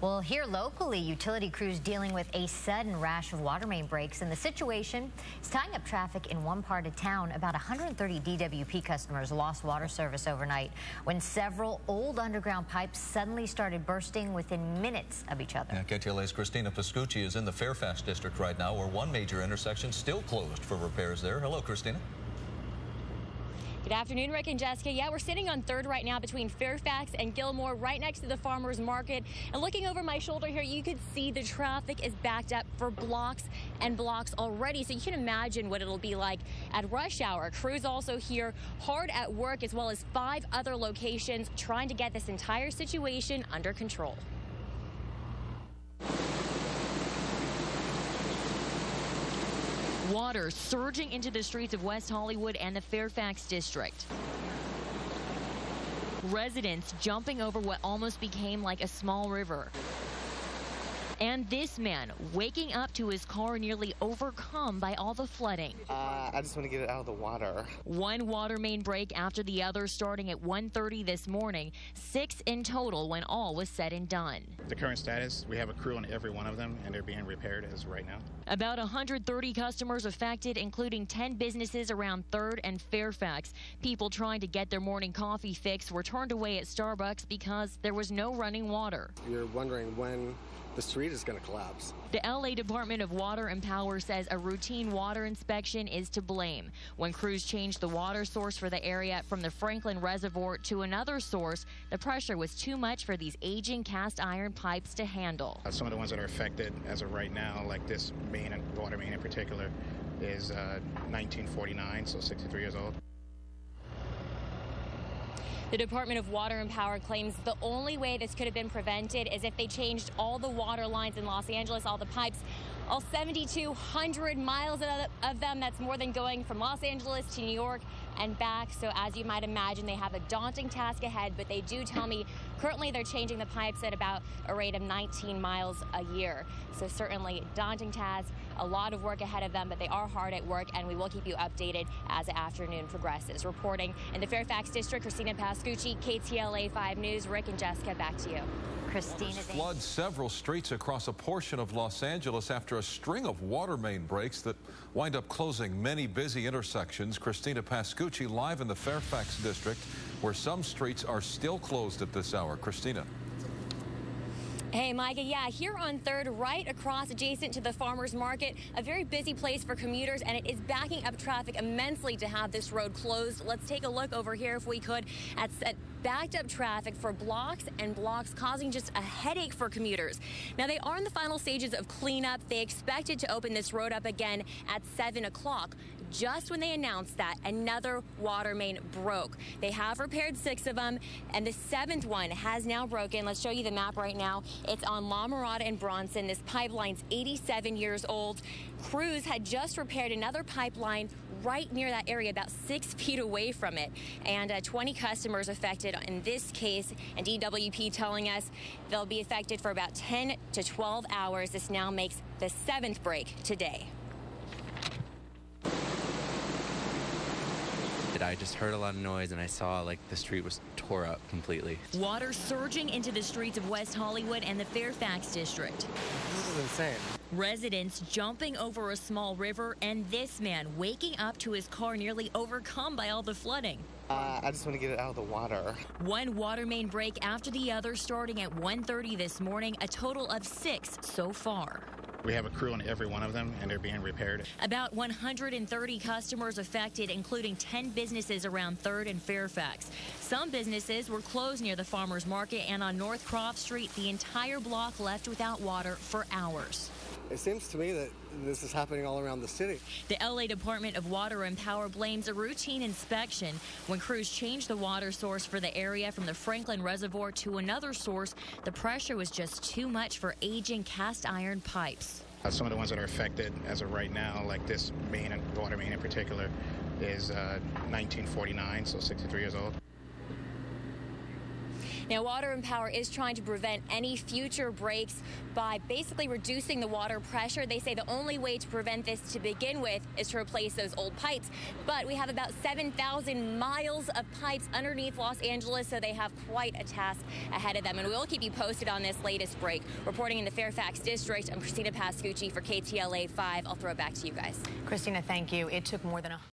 Well, here locally, utility crews dealing with a sudden rash of water main breaks, and the situation is tying up traffic in one part of town. About 130 DWP customers lost water service overnight when several old underground pipes suddenly started bursting within minutes of each other. Yeah, KTLA's Christina Pascucci is in the Fairfax district right now, where one major intersection still closed for repairs there. Hello, Christina. Good afternoon, Rick and Jessica. Yeah, we're sitting on 3rd right now between Fairfax and Gilmore, right next to the farmers market. And looking over my shoulder here, you can see the traffic is backed up for blocks and blocks already. So you can imagine what it'll be like at rush hour. Crews also here hard at work, as well as 5 other locations trying to get this entire situation under control. Water surging into the streets of West Hollywood and the Fairfax district. Residents jumping over what almost became like a small river. And this man waking up to his car nearly overcome by all the flooding. I just want to get it out of the water. One water main break after the other, starting at 1:30 this morning. 6 in total when all was said and done. The current status, we have a crew on every one of them, and they're being repaired as right now. About 130 customers affected, including 10 businesses around 3rd and Fairfax. People trying to get their morning coffee fix were turned away at Starbucks because there was no running water. You're wondering when the street is going to collapse. The LA Department of Water and Power says a routine water inspection is to blame. When crews changed the water source for the area from the Franklin Reservoir to another source, the pressure was too much for these aging cast iron pipes to handle. Some of the ones that are affected as of right now, like this main and water main in particular, is 1949, so 63 years old. The Department of Water and Power claims the only way this could have been prevented is if they changed all the water lines in Los Angeles, all the pipes, all 7,200 miles of them. That's more than going from Los Angeles to New York and back. So as you might imagine, they have a daunting task ahead, but they do tell me currently they're changing the pipes at about a rate of 19 miles a year. So certainly daunting task, a lot of work ahead of them, but they are hard at work, and we will keep you updated as the afternoon progresses. Reporting in the Fairfax district, Christina Pascucci, KTLA 5 News. Rick and Jessica, back to you. Christina, floods several streets across a portion of Los Angeles after a string of water main breaks that wind up closing many busy intersections. Christina Pascucci live in the Fairfax district, where some streets are still closed at this hour. Christina. Hey, Micah, yeah, here on 3rd, right across adjacent to the farmers market, a very busy place for commuters, and it is backing up traffic immensely to have this road closed. Let's take a look over here, if we could, at backed up traffic for blocks and blocks, causing just a headache for commuters. Now, they are in the final stages of cleanup. They expected to open this road up again at 7 o'clock. Just when they announced that, another water main broke. They have repaired 6 of them, and the 7th one has now broken. Let's show you the map right now. It's on La Mirada and Bronson. This pipeline's 87 years old. Crews had just repaired another pipeline right near that area, about 6 feet away from it, and 20 customers affected in this case, and DWP telling us they'll be affected for about 10 to 12 hours. This now makes the 7th break today. I just heard a lot of noise, and I saw like the street was tore up completely. Water surging into the streets of West Hollywood and the Fairfax district. This is insane. Residents jumping over a small river, and this man waking up to his car nearly overcome by all the flooding. I just want to get it out of the water. One water main break after the other, starting at 1:30 this morning, a total of 6 so far. We have a crew on every one of them, and they're being repaired. About 130 customers affected, including 10 businesses around 3rd and Fairfax. Some businesses were closed near the farmers market, and on North Croft Street, the entire block left without water for hours. It seems to me that this is happening all around the city. The LA Department of Water and Power blames a routine inspection. When crews changed the water source for the area from the Franklin Reservoir to another source, the pressure was just too much for aging cast iron pipes. Some of the ones that are affected as of right now, like this main and water main in particular, is 1949, so 63 years old. Now, Water and Power is trying to prevent any future breaks by basically reducing the water pressure. They say the only way to prevent this to begin with is to replace those old pipes. But we have about 7,000 miles of pipes underneath Los Angeles, so they have quite a task ahead of them. And we'll keep you posted on this latest break. Reporting in the Fairfax District, I'm Christina Pascucci for KTLA 5. I'll throw it back to you guys. Christina, thank you. It took more than